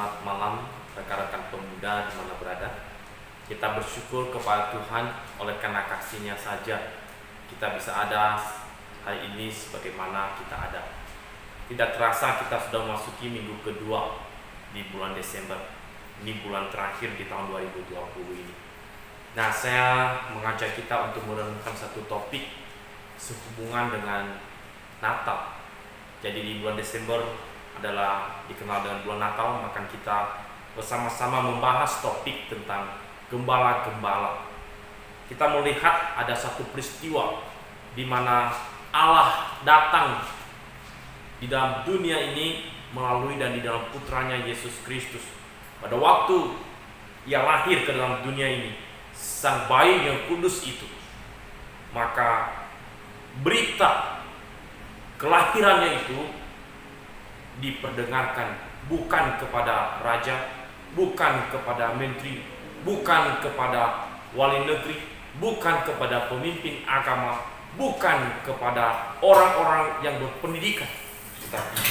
Selamat malam rekan-rekan pemuda di mana berada. Kita bersyukur kepada Tuhan oleh karena kasih-Nya saja kita bisa ada hari ini sebagaimana kita ada. Tidak terasa kita sudah memasuki minggu kedua di bulan Desember. Ini bulan terakhir di tahun 2020 ini. Nah, saya mengajak kita untuk merenungkan satu topik sehubungan dengan Natal. Jadi di bulan Desember adalah dikenal dengan bulan Natal, maka kita bersama-sama membahas topik tentang gembala-gembala. Kita melihat ada satu peristiwa di mana Allah datang di dalam dunia ini melalui dan di dalam putranya Yesus Kristus. Pada waktu Ia lahir ke dalam dunia ini, sang bayi yang kudus itu, maka berita kelahirannya itu diperdengarkan bukan kepada raja, bukan kepada menteri, bukan kepada wali negeri, bukan kepada pemimpin agama, bukan kepada orang-orang yang berpendidikan, tetapi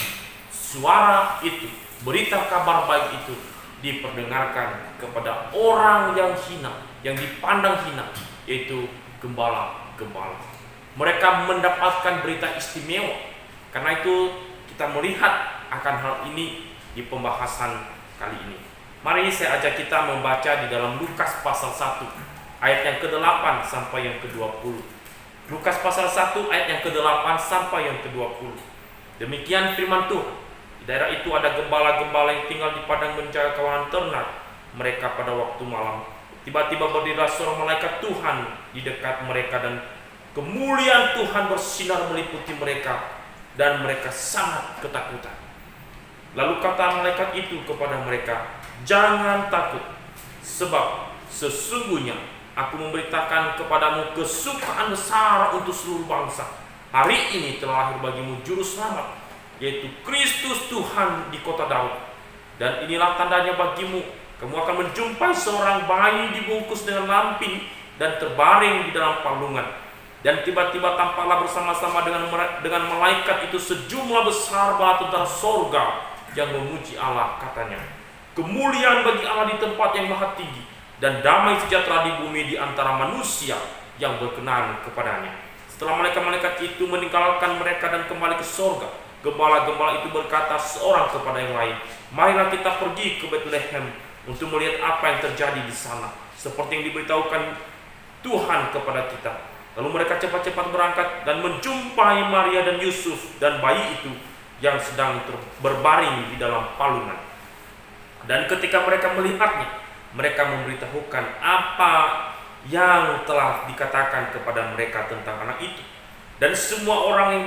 suara itu, berita kabar baik itu diperdengarkan kepada orang yang hina, yang dipandang hina, yaitu gembala-gembala. Mereka mendapatkan berita istimewa. Karena itu kita melihat akan hal ini di pembahasan kali ini. Mari saya ajak kita membaca di dalam Lukas pasal 1 ayat yang ke-8 sampai yang ke-20. Lukas pasal 1 ayat yang ke-8 sampai yang ke-20. Demikian firman Tuhan. Di daerah itu ada gembala-gembala yang tinggal di padang menjaga kawanan ternak mereka pada waktu malam. Tiba-tiba berdirilah seorang malaikat Tuhan di dekat mereka, dan kemuliaan Tuhan bersinar meliputi mereka, dan mereka sangat ketakutan. Lalu kata malaikat itu kepada mereka, "Jangan takut, sebab sesungguhnya aku memberitakan kepadamu kesukaan besar untuk seluruh bangsa. Hari ini telah lahir bagimu juru selamat, yaitu Kristus Tuhan di kota Daud. Dan inilah tandanya bagimu, kamu akan menjumpai seorang bayi dibungkus dengan lampin dan terbaring di dalam palungan. Dan tiba-tiba tampaklah bersama-sama dengan malaikat itu sejumlah besar bala tentara sorga yang memuji Allah, katanya, kemuliaan bagi Allah di tempat yang maha tinggi, dan damai sejahtera di bumi di antara manusia yang berkenan kepadanya." Setelah malaikat-malaikat itu meninggalkan mereka dan kembali ke sorga, gembala-gembala itu berkata seorang kepada yang lain, "Marilah kita pergi ke Betlehem untuk melihat apa yang terjadi di sana, seperti yang diberitahukan Tuhan kepada kita." Lalu mereka cepat-cepat berangkat dan menjumpai Maria dan Yusuf dan bayi itu yang sedang berbaring di dalam palungan. Dan ketika mereka melihatnya, mereka memberitahukan apa yang telah dikatakan kepada mereka tentang anak itu. Dan semua orang yang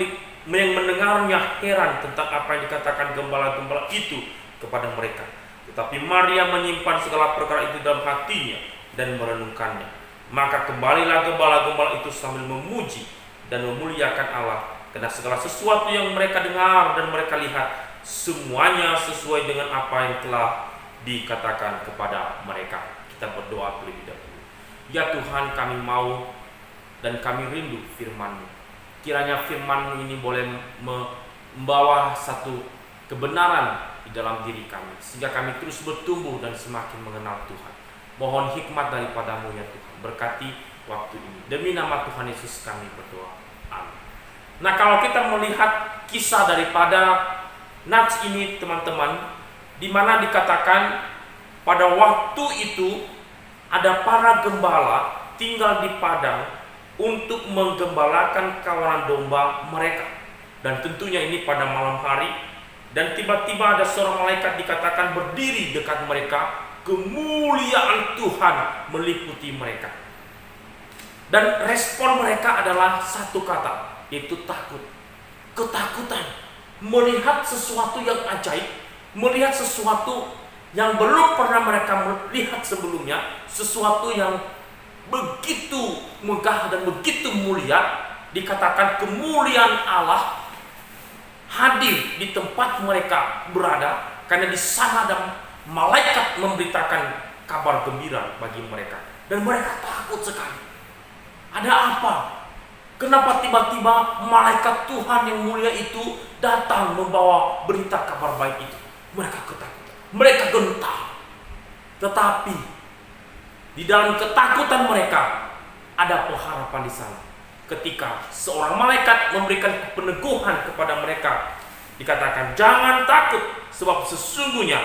mendengarnya heran tentang apa yang dikatakan gembala-gembala itu kepada mereka. Tetapi Maria menyimpan segala perkara itu dalam hatinya dan merenungkannya. Maka kembalilah gembala-gembala itu sambil memuji dan memuliakan Allah, karena segala sesuatu yang mereka dengar dan mereka lihat, semuanya sesuai dengan apa yang telah dikatakan kepada mereka. Kita berdoa terlebih dahulu. Ya Tuhan, kami mau dan kami rindu firman-Mu. Kiranya firman-Mu ini boleh membawa satu kebenaran di dalam diri kami, sehingga kami terus bertumbuh dan semakin mengenal Tuhan. Mohon hikmat daripada-Mu ya Tuhan. Berkati waktu ini. Demi nama Tuhan Yesus kami berdoa. Amin. Nah, kalau kita melihat kisah daripada Nats ini teman-teman, di mana dikatakan pada waktu itu ada para gembala tinggal di padang untuk menggembalakan kawanan domba mereka. Dan tentunya ini pada malam hari. Dan tiba-tiba ada seorang malaikat dikatakan berdiri dekat mereka. Kemuliaan Tuhan meliputi mereka. Dan respon mereka adalah satu kata, yaitu takut. Ketakutan. Melihat sesuatu yang ajaib, melihat sesuatu yang belum pernah mereka lihat sebelumnya, sesuatu yang begitu megah dan begitu mulia. Dikatakan kemuliaan Allah hadir di tempat mereka berada, karena di sana ada malaikat memberitakan kabar gembira bagi mereka. Dan mereka takut sekali. Ada apa? Kenapa tiba-tiba malaikat Tuhan yang mulia itu datang membawa berita kabar baik itu? Mereka ketakutan. mereka gentar. Tetapi di dalam ketakutan mereka ada pengharapan di sana. Ketika seorang malaikat memberikan peneguhan kepada mereka, dikatakan, jangan takut, sebab sesungguhnya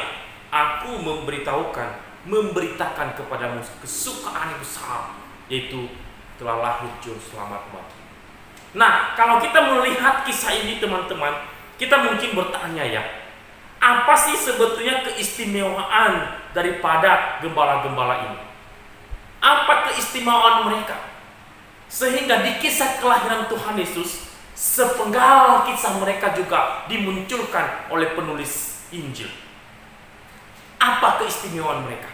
aku memberitakan kepadamu kesukaan yang besar, yaitu telah lahir juru selamat bagi. Nah, kalau kita melihat kisah ini teman-teman, kita mungkin bertanya ya, apa sih sebetulnya keistimewaan daripada gembala-gembala ini? Apa keistimewaan mereka? Sehingga di kisah kelahiran Tuhan Yesus, sepenggal kisah mereka juga dimunculkan oleh penulis Injil. Apa keistimewaan mereka?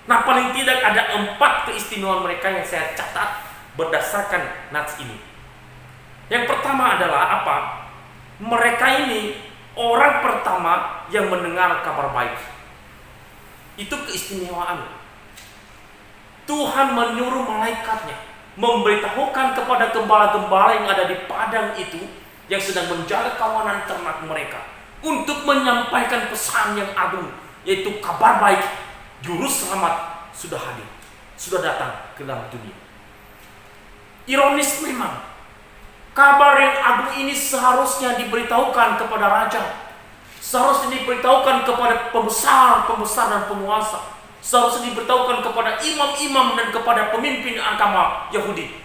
Nah, paling tidak ada 4 keistimewaan mereka yang saya catat berdasarkan nats ini. Yang pertama adalah apa? Mereka ini orang pertama yang mendengar kabar baik. Itu keistimewaan. Tuhan menyuruh malaikatnya memberitahukan kepada gembala-gembala yang ada di padang itu, yang sedang menjaga kawanan ternak mereka, untuk menyampaikan pesan yang agung, yaitu kabar baik. Juru selamat sudah hadir, sudah datang ke dalam dunia. Ironis memang, kabar yang agung ini seharusnya diberitahukan kepada raja, seharusnya diberitahukan kepada pembesar dan penguasa, seharusnya diberitahukan kepada imam-imam dan kepada pemimpin agama Yahudi.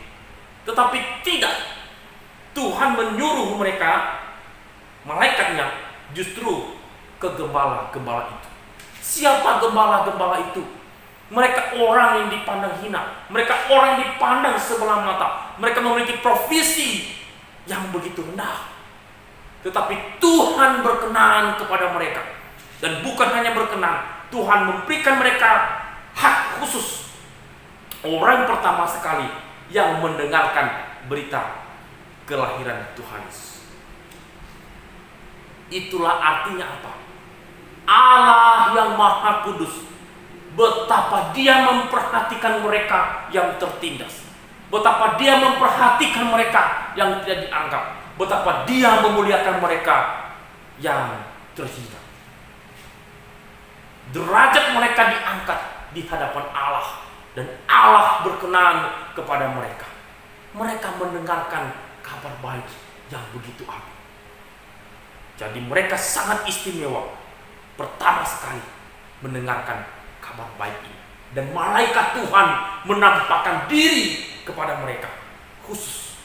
Tetapi tidak. Tuhan menyuruh mereka, malaikatnya, justru ke gembala-gembala itu. Siapa gembala-gembala itu? Mereka orang yang dipandang hina. Mereka orang yang dipandang sebelah mata. Mereka memiliki profesi yang begitu rendah. Tetapi Tuhan berkenan kepada mereka. Dan bukan hanya berkenan, Tuhan memberikan mereka hak khusus. Orang pertama sekali yang mendengarkan berita kelahiran Tuhan Yesus. Itulah artinya apa? Allah yang Maha Kudus, betapa Dia memperhatikan mereka yang tertindas, betapa Dia memperhatikan mereka yang tidak dianggap, betapa Dia memuliakan mereka yang terhina. Derajat mereka diangkat di hadapan Allah, dan Allah berkenan kepada mereka. Mereka mendengarkan kabar baik yang begitu agung. Jadi mereka sangat istimewa, pertama sekali mendengarkan kabar baik ini. Dan malaikat Tuhan menampakkan diri kepada mereka khusus.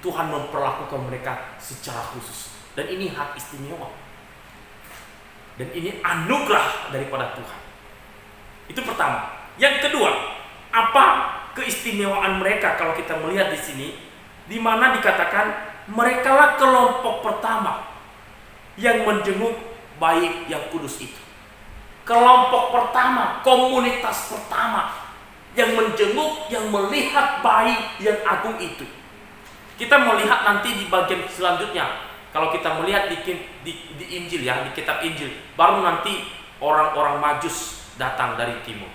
Tuhan memperlakukan mereka secara khusus. Dan ini hak istimewa. Dan ini anugerah daripada Tuhan. Itu pertama. Yang kedua, apa keistimewaan mereka kalau kita melihat di sini, di mana dikatakan merekalah kelompok pertama yang menjenguk bayi yang kudus itu. Kelompok pertama, komunitas pertama yang menjenguk, yang melihat bayi yang agung itu. Kita melihat nanti di bagian selanjutnya. Kalau kita melihat di Injil ya, di kitab Injil, baru nanti orang-orang Majus datang dari timur.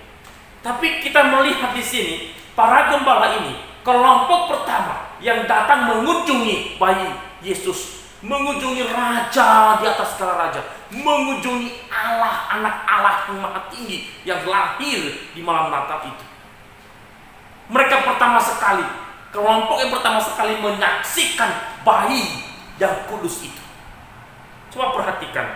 Tapi kita melihat di sini para gembala ini, kelompok pertama yang datang mengunjungi bayi Yesus, mengunjungi raja di atas segala raja, mengunjungi Allah, anak Allah yang maha tinggi yang lahir di malam Natal itu. Mereka pertama sekali, kelompok yang pertama sekali menyaksikan bayi yang kudus itu. Coba perhatikan,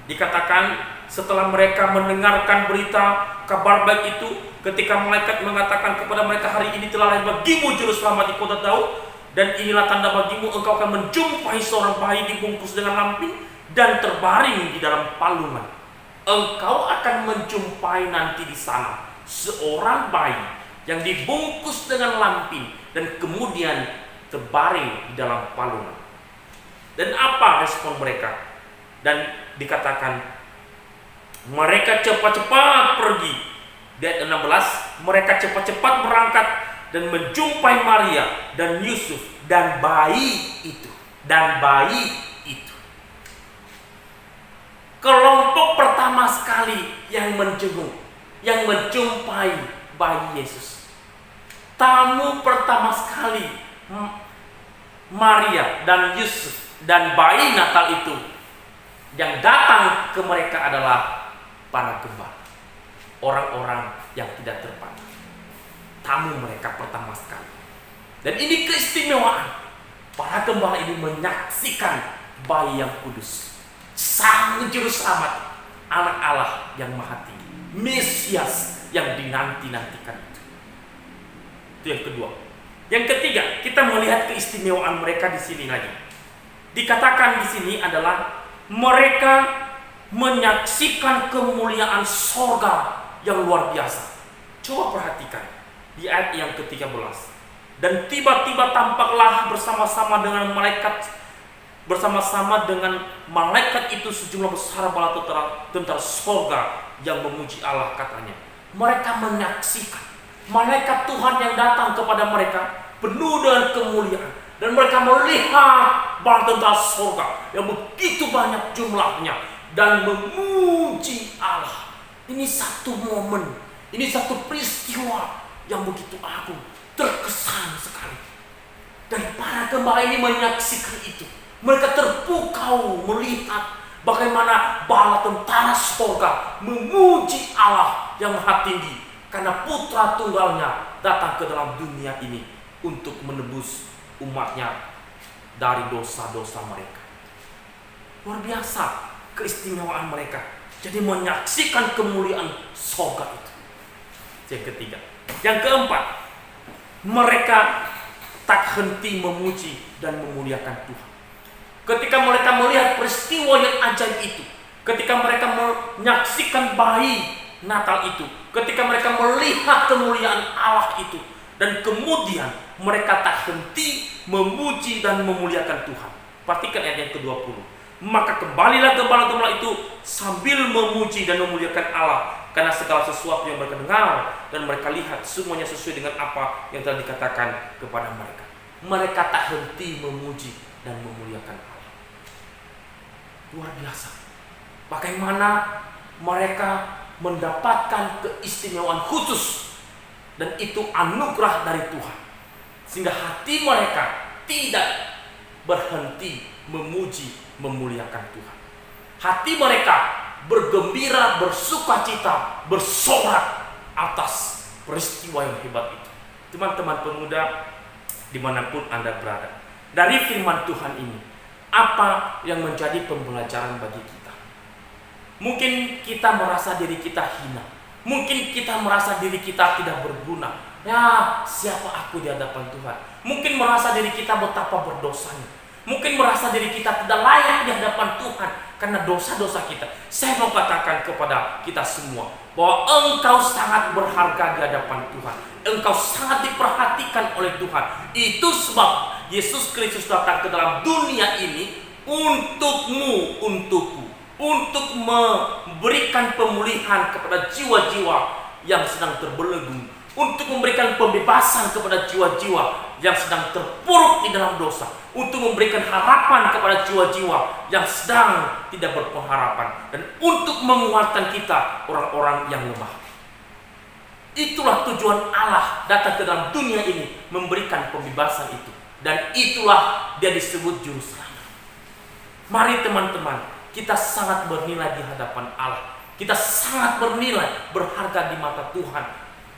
dikatakan setelah mereka mendengarkan berita kabar baik itu, ketika malaikat mengatakan kepada mereka, hari ini telah lahir bagimu juru selamat di kota Daud, dan inilah tanda bagimu, engkau akan menjumpai seorang bayi dibungkus dengan lampin dan terbaring di dalam palungan. Engkau akan menjumpai nanti di sana seorang bayi yang dibungkus dengan lampin dan kemudian terbaring di dalam palungan. Dan apa respon mereka? Dan dikatakan mereka cepat-cepat pergi. Ayat 16, mereka cepat-cepat berangkat dan menjumpai Maria dan Yusuf dan bayi itu. Dan bayi itu. Kelompok pertama sekali yang menjenguk, yang menjumpai bayi Yesus. Tamu pertama sekali Maria dan Yusuf dan bayi Natal itu Yang datang ke mereka adalah para gembala, orang-orang yang tidak terpandang. Tamu mereka pertama sekali. Dan ini keistimewaan. Para gembala ini menyaksikan bayi yang kudus, sang juru selamat, anak Allah yang maha tinggi, Mesias yang dinanti-nantikan itu. Itu yang kedua. Yang ketiga, kita melihat keistimewaan mereka di sini lagi. Dikatakan di sini adalah mereka menyaksikan kemuliaan sorga yang luar biasa. Coba perhatikan di ayat yang ke-13. Dan tiba-tiba tampaklah bersama-sama dengan malaikat itu sejumlah besar bala tentara sorga yang memuji Allah, katanya. Mereka menyaksikan malaikat Tuhan yang datang kepada mereka penuh dengan kemuliaan, dan mereka melihat bala tentara sorga yang begitu banyak jumlahnya dan memuji Allah. Ini satu momen, ini satu peristiwa yang begitu agung, terkesan sekali. Dan para gembala ini menyaksikan itu. Mereka terpukau melihat bagaimana bala tentara sorga memuji Allah yang maha tinggi, karena putra tunggalnya datang ke dalam dunia ini untuk menebus umatnya dari dosa-dosa mereka. Luar biasa keistimewaan mereka. Jadi menyaksikan kemuliaan sorga itu. Yang ketiga. Yang keempat, mereka tak henti memuji dan memuliakan Tuhan. Ketika mereka melihat peristiwa yang ajaib itu, ketika mereka menyaksikan bayi Natal itu, ketika mereka melihat kemuliaan Allah itu, dan kemudian mereka tak henti memuji dan memuliakan Tuhan. Perhatikan ayat yang ke-20. Maka kembalilah gembala-gembala itu sambil memuji dan memuliakan Allah, karena segala sesuatu yang mereka dengar dan mereka lihat semuanya sesuai dengan apa yang telah dikatakan kepada mereka. Mereka tak henti memuji dan memuliakan Allah. Luar biasa. Bagaimana mereka mendapatkan keistimewaan khusus, dan itu anugerah dari Tuhan, sehingga hati mereka tidak berhenti memuji memuliakan Tuhan. Hati mereka bergembira, bersukacita, bersorak atas peristiwa yang hebat itu. Teman-teman pemuda dimanapun Anda berada, dari firman Tuhan ini, apa yang menjadi pembelajaran bagi kita? Mungkin kita merasa diri kita hina, mungkin kita merasa diri kita tidak berguna. Ya, siapa aku di hadapan Tuhan? Mungkin merasa diri kita betapa berdosanya, mungkin merasa diri kita tidak layak di hadapan Tuhan karena dosa-dosa kita. Saya mau katakan kepada kita semua bahwa engkau sangat berharga di hadapan Tuhan. Engkau sangat diperhatikan oleh Tuhan. Itu sebab Yesus Kristus datang ke dalam dunia ini untukmu, untukku, untuk memberikan pemulihan kepada jiwa-jiwa yang sedang terbelenggu, untuk memberikan pembebasan kepada jiwa-jiwa yang sedang terpuruk di dalam dosa, untuk memberikan harapan kepada jiwa-jiwa yang sedang tidak berpengharapan, dan untuk menguatkan kita orang-orang yang lemah. Itulah tujuan Allah datang ke dalam dunia ini, memberikan pembebasan itu, dan itulah dia disebut juru selamat. Mari teman-teman, kita sangat bernilai di hadapan Allah. Kita sangat bernilai, berharga di mata Tuhan.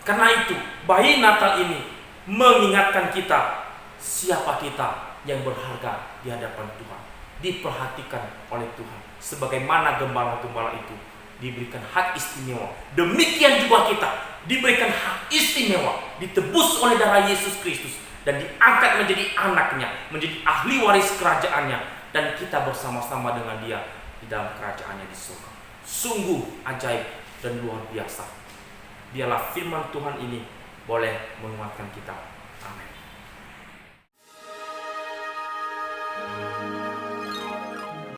Karena itu, bayi Natal ini mengingatkan kita siapa kita yang berharga di hadapan Tuhan, diperhatikan oleh Tuhan. Sebagaimana gembala-gembala itu diberikan hak istimewa, demikian juga kita diberikan hak istimewa, ditebus oleh darah Yesus Kristus, dan diangkat menjadi anaknya, menjadi ahli waris kerajaannya, dan kita bersama-sama dengan dia di dalam kerajaannya di surga. Sungguh ajaib dan luar biasa. Biarlah firman Tuhan ini boleh menguatkan kita. Amin.